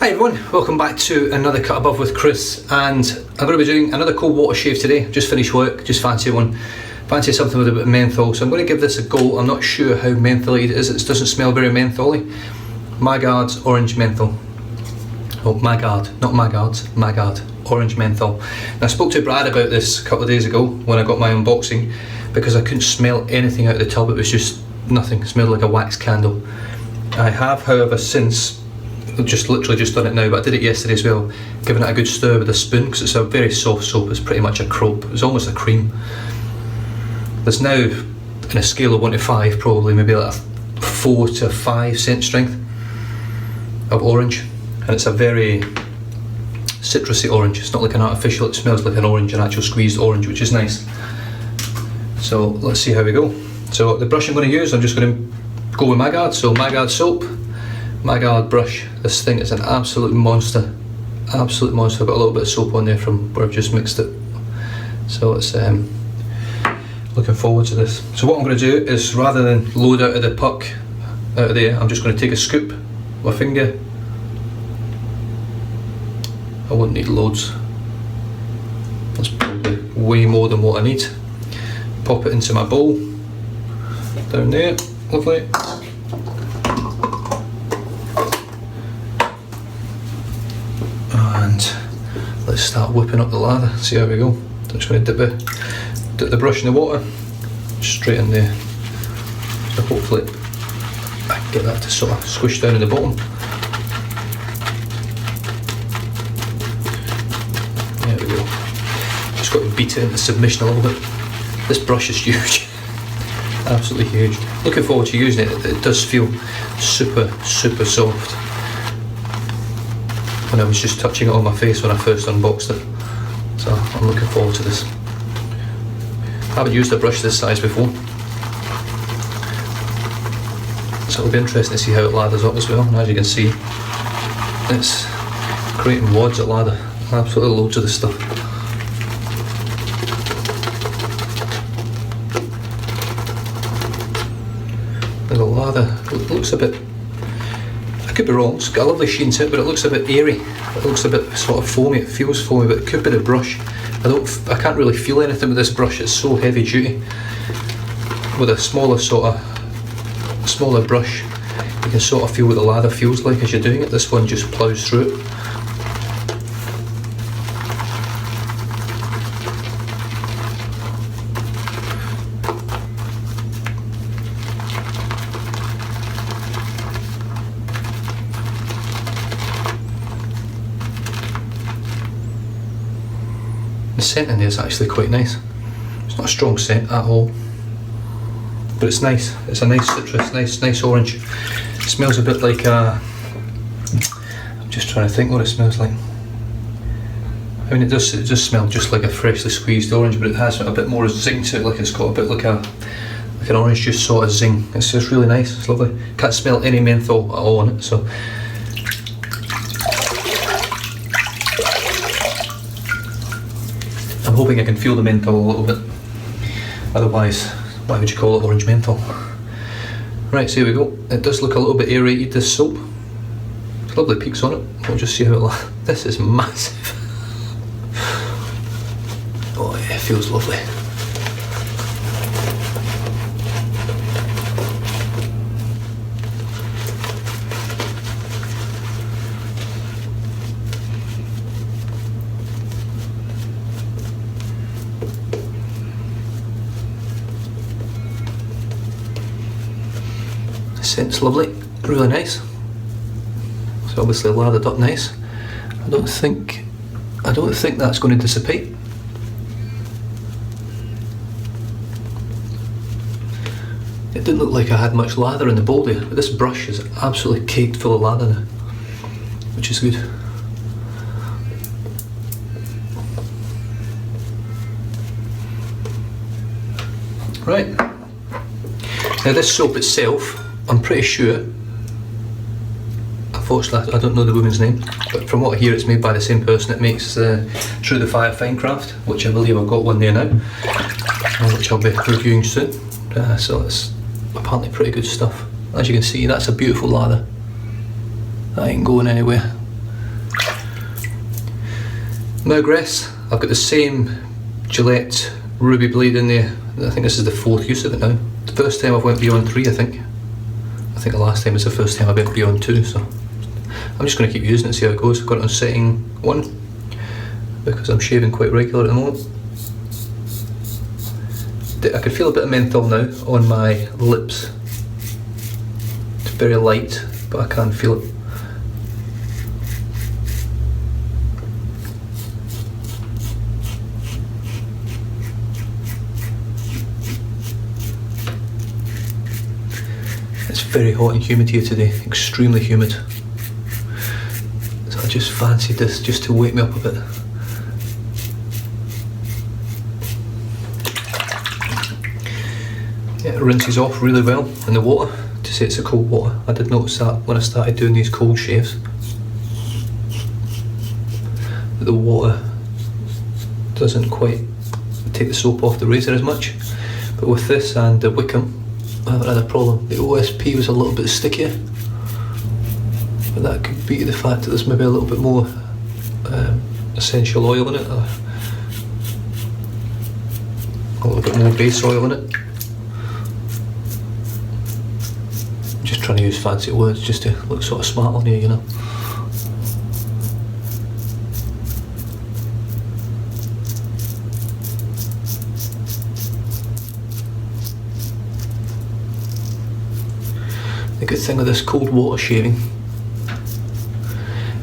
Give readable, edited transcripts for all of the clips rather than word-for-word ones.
Hi everyone, welcome back to another Cut Above with Chris, and I'm going to be doing another cold water shave today. Just finished work, just fancy something with a bit of menthol, so I'm going to give this a go. I'm not sure how mentholy it is, it doesn't smell very mentholy. Maggard's Orange Menthol. Oh, Maggard, not Maggard's, Maggard Orange Menthol. And I spoke to Brad about this a couple of days ago when I got my unboxing, because I couldn't smell anything out of the tub. It was just nothing, it smelled like a wax candle. I have, however, since literally just done it now, but I did it yesterday as well, giving it a good stir with a spoon, because it's a very soft soap. It's pretty much a crope, it's almost a cream. There's now, in a scale of 1 to 5, probably maybe like a 4 to 5 scent strength of orange, and it's a very citrusy orange. It's not like an artificial, it smells like an orange, an actual squeezed orange, which is nice. So let's see how we go. So the brush I'm going to use, I'm just going to go with Maggard, so Maggard soap, Maggard brush. This thing is an absolute monster, absolute monster. I've got a little bit of soap on there from where I've just mixed it, so it's looking forward to this. So what I'm going to do is, rather than load out of the puck out of there, I'm just going to take a scoop with my finger. I won't need loads, that's probably way more than what I need. Pop it into my bowl down there, lovely. And let's start whipping up the lather, see how we go. I'm just going to dip the brush in the water, straight in there. So hopefully I can get that to sort of squish down in the bottom. There we go. Just got to beat it into submission a little bit. This brush is huge, absolutely huge. Looking forward to using it. It does feel super soft. When I was just touching it on my face when I first unboxed it, so I'm looking forward to this. I haven't used a brush this size before, so it'll be interesting to see how it lathers up as well. And as you can see, it's creating wads of lather, absolutely loads of this stuff. And the lather, it looks a bit, I could be wrong, it's got a lovely sheen to it, but it looks a bit airy. It looks a bit sort of foamy, it feels foamy, but it could be the brush. I can't really feel anything with this brush, it's so heavy duty. With a smaller brush, you can sort of feel what the lather feels like as you're doing it. This one just ploughs through it. The scent in there is actually quite nice. It's not a strong scent at all, but it's nice. It's a nice citrus, nice orange. It smells a bit like I'm just trying to think what it smells like. I mean, it does smell just like a freshly squeezed orange, but it has a bit more zing to it. Like it's got a bit like an orange juice sort of zing. It's just really nice. It's lovely. Can't smell any menthol at all on it. So. I'm hoping I can feel the menthol a little bit, otherwise why would you call it orange menthol? Right, so here we go. It does look a little bit aerated, this soap. There's lovely peaks on it. We'll just see how it looks. This is massive. Oh yeah, it feels lovely. Scent's lovely, really nice. So obviously lathered up nice. I don't think that's going to dissipate. It didn't look like I had much lather in the bowl there, but this brush is absolutely caked full of lather now, which is good. Right, now this soap itself, I'm pretty sure, unfortunately I don't know the woman's name, but from what I hear it's made by the same person that makes Through the Fire Fine Craft, which I believe I've got one there now, which I'll be reviewing soon. So it's apparently pretty good stuff. As you can see, that's a beautiful lather. That ain't going anywhere. Now grass, I've got the same Gillette ruby blade in there. I think this is the 4th use of it now. The first time I went beyond 3, I think. I think the last time was the first time I went beyond 2, so I'm just going to keep using it and see how it goes. I've got it on setting 1 because I'm shaving quite regular at the moment. I can feel a bit of menthol now on my lips. It's very light, but I can feel it. It's very hot and humid here today, extremely humid. So I just fancied this just to wake me up a bit. Yeah, it rinses off really well in the water, to say it's a cold water. I did notice that when I started doing these cold shaves. The water doesn't quite take the soap off the razor as much. But with this and the Wickham, I haven't had a problem. The OSP was a little bit stickier, but that could be the fact that there's maybe a little bit more essential oil in it, or a little bit more base oil in it. I'm just trying to use fancy words just to look sort of smart on here, you know. The good thing with this cold water shaving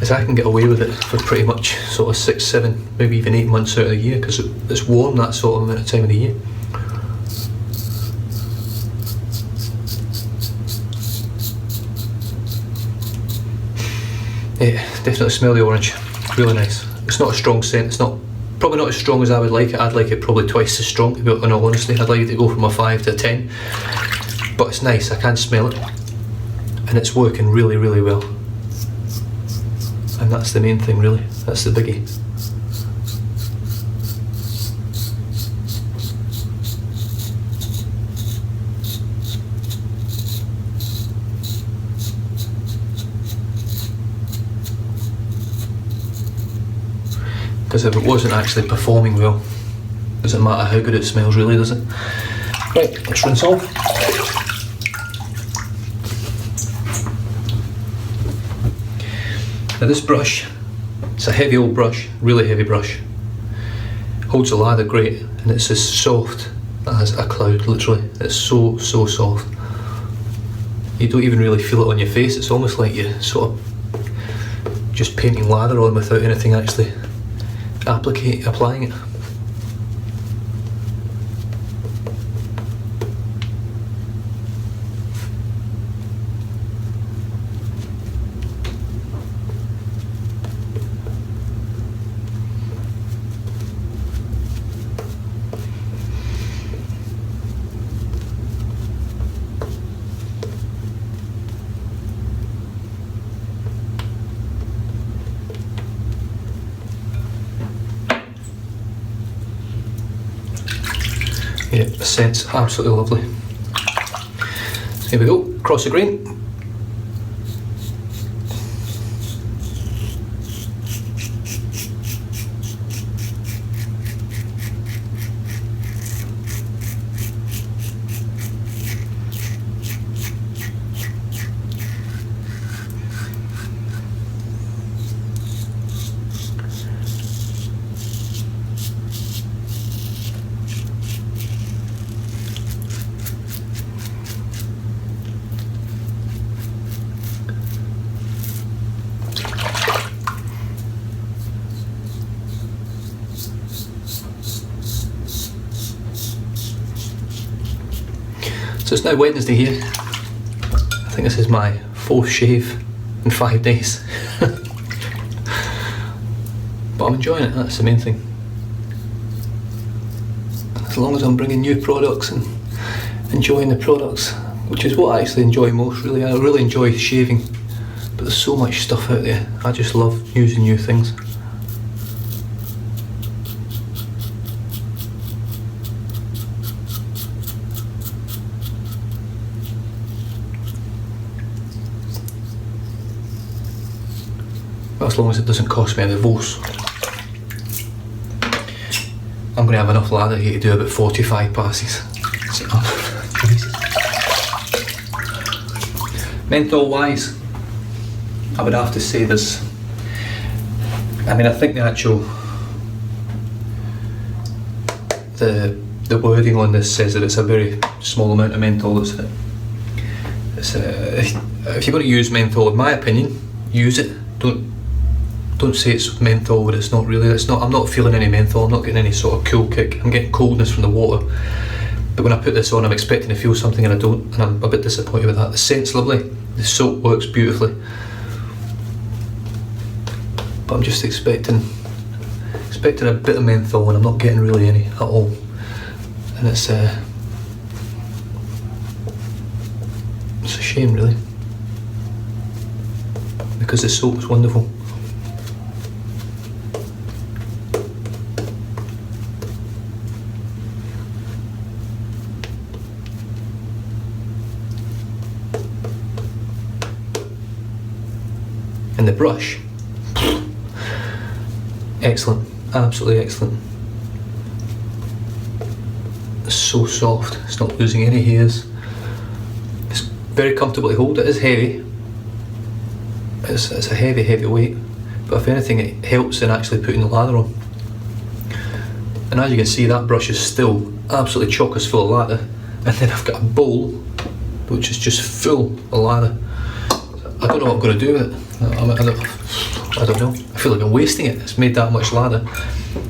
is I can get away with it for pretty much sort of 6, 7, maybe even 8 months out of the year, because it's warm that sort of amount of time of the year. Yeah, definitely smell the orange, really nice. It's not a strong scent, it's probably not as strong as I would like it. I'd like it probably twice as strong, in all honesty. I'd like it to go from a 5 to a 10, but it's nice, I can smell it. And it's working really, really well. And that's the main thing, really. That's the biggie. Because if it wasn't actually performing well, doesn't matter how good it smells, really, does it? Right, let's rinse off. Now this brush, it's a heavy old brush, really heavy brush. Holds the lather great, and it's as soft as a cloud, literally. It's so soft. You don't even really feel it on your face. It's almost like you're sort of just painting lather on without anything actually applying it. Yeah, the scent's absolutely lovely. Here we go, across the grain. So it's now Wednesday here. I think this is my 4th shave in 5 days. But I'm enjoying it, that's the main thing. As long as I'm bringing new products and enjoying the products, which is what I actually enjoy most, really. I really enjoy shaving, but there's so much stuff out there. I just love using new things. As long as it doesn't cost me any votes. I'm going to have enough lather here to do about 45 passes. So, menthol wise, I would have to say there's, I think the actual, the wording on this says that it's a very small amount of menthol that's in it. If you're going to use menthol, in my opinion, use it. Don't say it's menthol, but it's not really. I'm not feeling any menthol. I'm not getting any sort of cool kick. I'm getting coldness from the water. But when I put this on, I'm expecting to feel something and I don't, and I'm a bit disappointed with that. The scent's lovely. The soap works beautifully. But I'm just expecting a bit of menthol, and I'm not getting really any at all. And it's a shame, really, because the soap's wonderful. And the brush, excellent, absolutely excellent. It's so soft, it's not losing any hairs. It's very comfortable to hold. It is heavy. It's a heavy weight, but if anything it helps in actually putting the lather on. And as you can see, that brush is still absolutely chockers full of lather, and then I've got a bowl which is just full of lather. I don't know what I'm going to do with it. I don't know. I feel like I'm wasting it. It's made that much lather.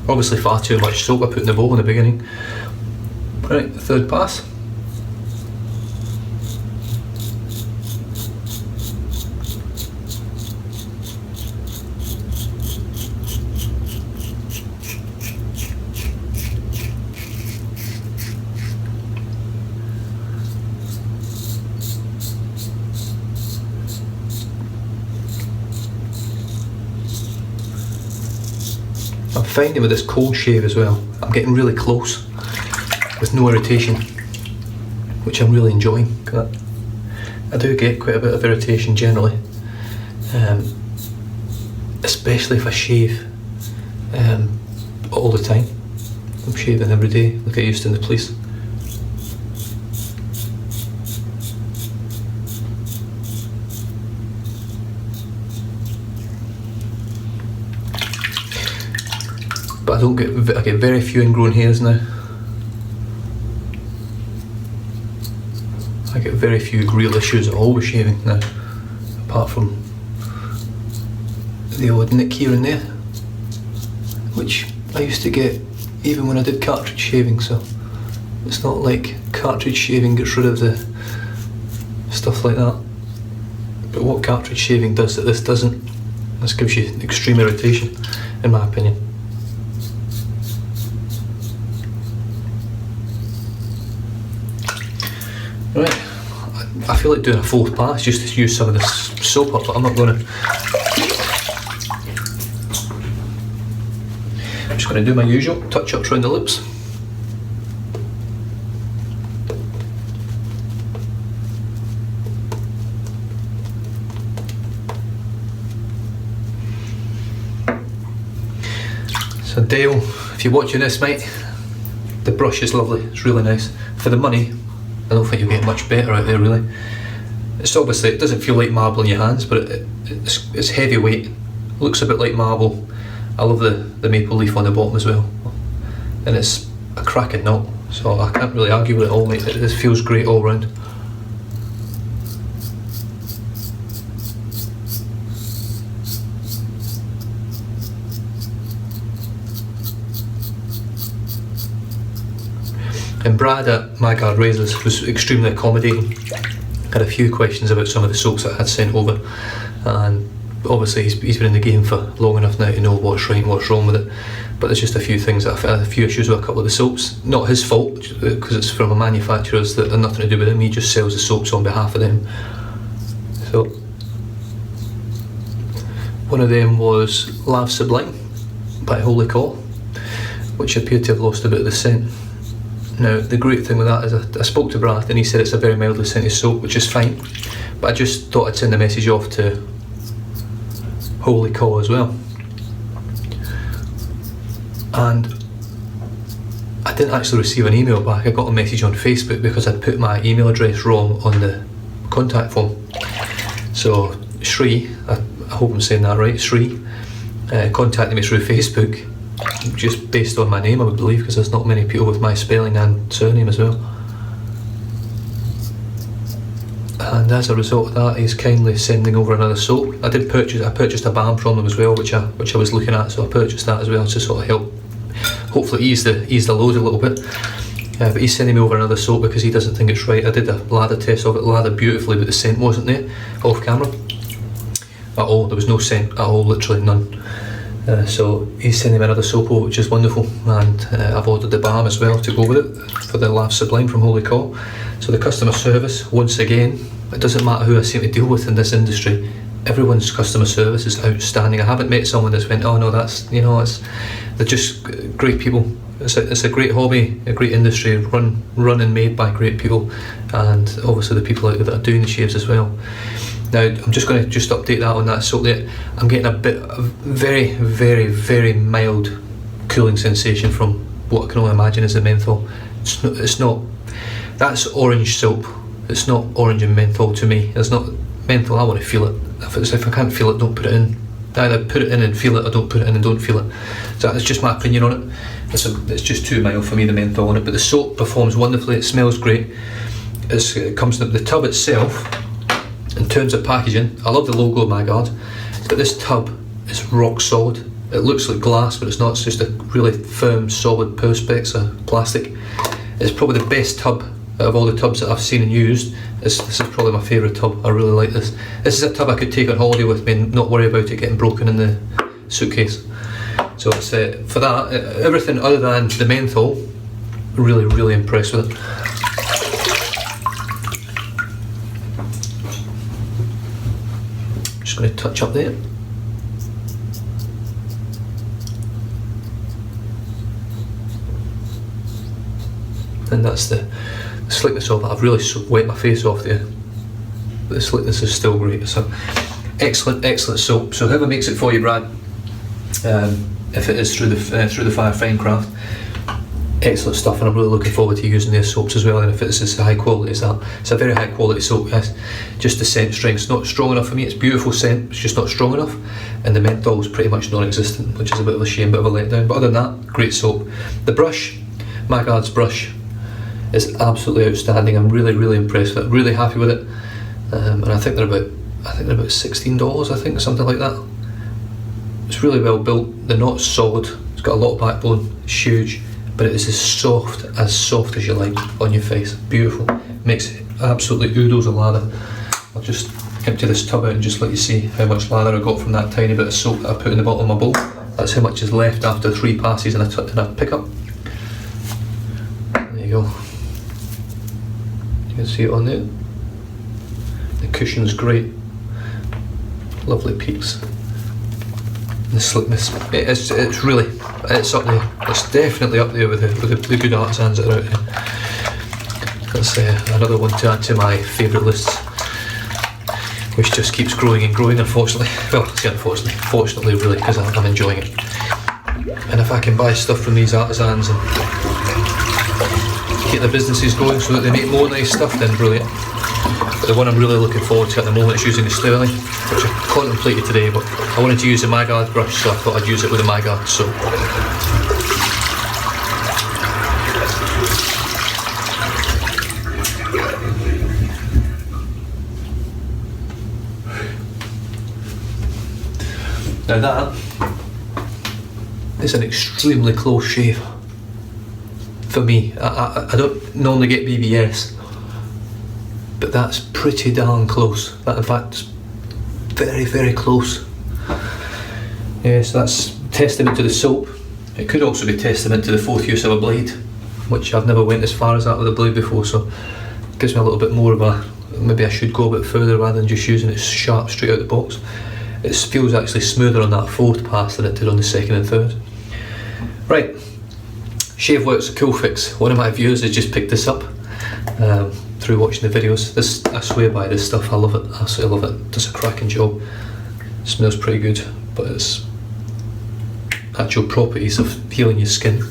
Obviously far too much soap I put in the bowl in the beginning. Right, the third pass. I'm finding with this cold shave as well, I'm getting really close with no irritation, which I'm really enjoying. I do get quite a bit of irritation generally, especially if I shave all the time. I'm shaving every day like I used to in the police. But I get very few ingrown hairs now. I get very few real issues at all with shaving now, apart from the odd nick here and there, which I used to get even when I did cartridge shaving, so it's not like cartridge shaving gets rid of the stuff like that. But what cartridge shaving does that this doesn't, this gives you extreme irritation, in my opinion. Right, I feel like doing a fourth pass just to use some of this soap up, but I'm not going to. I'm just going to do my usual touch-ups around the lips. So Dale, if you're watching this, mate, the brush is lovely, it's really nice. For the money, I don't think you'll get much better out there, really. It's obviously, it doesn't feel like marble in your hands, but it's heavyweight, looks a bit like marble. I love the maple leaf on the bottom as well, and it's a cracking knot, so I can't really argue with it all, mate. It feels great all round. And Brad at Maggard Razors was extremely accommodating. Had a few questions about some of the soaps that I had sent over, and obviously he's been in the game for long enough now to know what's right and what's wrong with it. But there's just a few things that I've had a few issues with a couple of the soaps. Not his fault, because it's from a manufacturers that have nothing to do with him. He just sells the soaps on behalf of them. So one of them was Lav Sublime by Holy Call, which appeared to have lost a bit of the scent. Now the great thing with that is I spoke to Brad and he said it's a very mildly scented soap, which is fine, but I just thought I'd send the message off to Holy Call as well. And didn't actually receive an email back. I got a message on Facebook because I'd put my email address wrong on the contact form. So Shri, I hope I'm saying that right, Shri, contacted me through Facebook, just based on my name, I would believe, because there's not many people with my spelling and surname as well. And as a result of that, he's kindly sending over another soap. I purchased a balm from him as well, which I was looking at, so I purchased that as well to sort of help, hopefully ease the load a little bit. But he's sending me over another soap because he doesn't think it's right. I did a lather test of it, lathered beautifully, but the scent wasn't there off camera at all. There was no scent at all, literally none. So he's sending me another soap over, which is wonderful, and I've ordered the balm as well to go with it for the Laugh Sublime from Holy Call. So the customer service, once again, it doesn't matter who I seem to deal with in this industry, everyone's customer service is outstanding. I haven't met someone that's went, oh no, that's, you know, they're just great people. It's a great hobby, a great industry, run and made by great people, and obviously the people out there that are doing the shaves as well. Now I'm just going to update that on that soap there. I'm getting a very, very, very mild cooling sensation from what I can only imagine is the menthol. It's not. That's orange soap. It's not orange and menthol to me. It's not menthol. I want to feel it. If I can't feel it, don't put it in. Either put it in and feel it, or don't put it in and don't feel it. So that's just my opinion on it. It's just too mild for me, the menthol on it. But the soap performs wonderfully. It smells great. It comes in the tub itself. In terms of packaging, I love the logo of Maggard, but this tub is rock solid. It looks like glass, but it's not. It's just a really firm, solid perspex of plastic. It's probably the best tub out of all the tubs that I've seen and used. This is probably my favourite tub. I really like this. This is a tub I could take on holiday with me and not worry about it getting broken in the suitcase. So it's for that, everything other than the menthol, really, really impressed with it. Just going to touch up there. And that's the slickness of it. I've really wet my face off there, but the slickness is still great. So excellent soap. So whoever makes it for you, Brad, if it is through the Fire Fine Craft, excellent stuff, and I'm really looking forward to using their soaps as well. And if it's as high quality as that, it's a very high quality soap. Yes, just the scent strength's not strong enough for me. It's beautiful scent, it's just not strong enough, and the menthol is pretty much non-existent, which is a bit of a shame, bit of a letdown. But other than that, great soap. The brush, Maggard's brush, is absolutely outstanding. I'm really, really impressed with it. Really happy with it, and I think they're about $16. I think something like that. It's really well built. They're not solid. It's got a lot of backbone. It's huge, but it is as soft as you like on your face. Beautiful. Makes absolutely oodles of lather. I'll just empty this tub out and just let you see how much lather I got from that tiny bit of soap that I put in the bottom of my bowl. That's how much is left after 3 passes and a pickup. There you go. You can see it on there. The cushion's great. Lovely peaks. The slickness. It's up there. It's definitely up there with the good artisans that are out there. That's another one to add to my favourite lists, which just keeps growing and growing, unfortunately. Well, I say unfortunately, fortunately really, because I'm enjoying it. And if I can buy stuff from these artisans and get their businesses going so that they make more nice stuff, then brilliant. But the one I'm really looking forward to at the moment is using the Sterling, which I contemplated today, but I wanted to use the Maggard brush, so I thought I'd use it with the Maggard soap. Now that is an extremely close shave for me. I don't normally get BBS, but that's pretty darn close. That in fact very, very close. Yeah, so that's testament to the soap. It could also be testament to the 4th use of a blade, which I've never went as far as that with a blade before, so it gives me a little bit more of a, maybe I should go a bit further rather than just using it sharp straight out the box. It feels actually smoother on that 4th pass than it did on the 2nd and 3rd. Right, ShaveWorks Cool Fix. One of my viewers has just picked this up through watching the videos. This, I swear by this stuff. I love it, absolutely love it. It does a cracking job. It smells pretty good, but its actual properties of healing your skin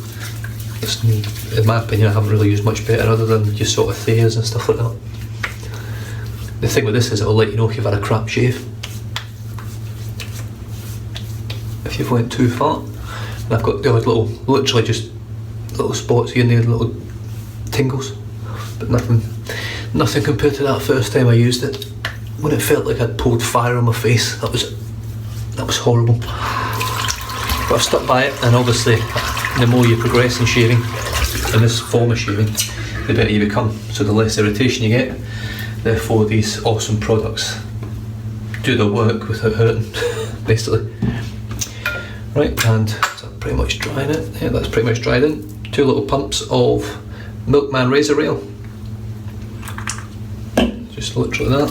In my opinion, I haven't really used much better other than just sort of Thayers and stuff like that. The thing with this is it'll let you know if you've had a crap shave, if you've went too far. And I've got the odd little, literally just little spots here and there, little tingles, but nothing compared to that first time I used it, when it felt like I'd pulled fire on my face. That was horrible. But I've stuck by it, and obviously the more you progress in shaving, in this form of shaving, the better you become, so the less irritation you get. Therefore these awesome products do the work without hurting, basically. Right, and so pretty much drying it. Yeah, that's pretty much dried in. 2 little pumps of Milkman razor rail. Just literally that.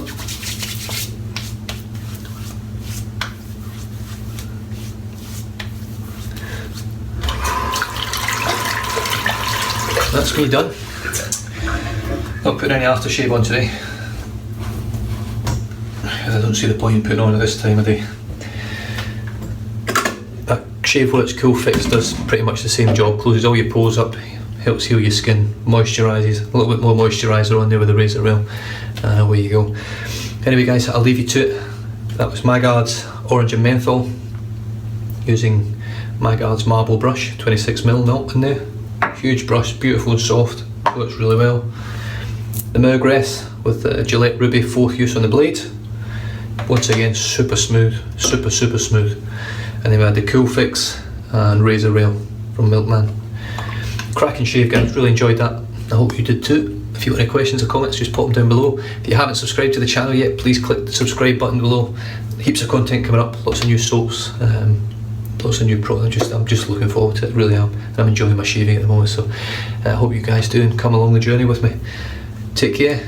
That's me done. Not putting any aftershave on today. I don't see the point in putting on at this time of day. That Shave Works Cool Fix does pretty much the same job. Closes all your pores up, helps heal your skin, moisturises, a little bit more moisturiser on there with the razor rail, and away you go. Anyway guys, I'll leave you to it. That was Maggard's Orange and Menthol, using Maggard's marble brush, 26mm melt in there. Huge brush, beautiful and soft, works really well. The Mergreth with the Gillette Ruby 4th use on the blade. Once again, super smooth, super smooth. And then we had the Cool Fix and razor rail from Milkman. Cracking shave guys, really enjoyed that. I hope you did too. If you've got any questions or comments, just pop them down below. If you haven't subscribed to the channel yet, please click the subscribe button below. Heaps of content coming up, lots of new soaps, lots of new products. I'm just looking forward to it, really am. And I'm enjoying my shaving at the moment, so I hope you guys do and come along the journey with me. Take care,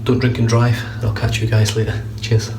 don't drink and drive, and I'll catch you guys later. Cheers.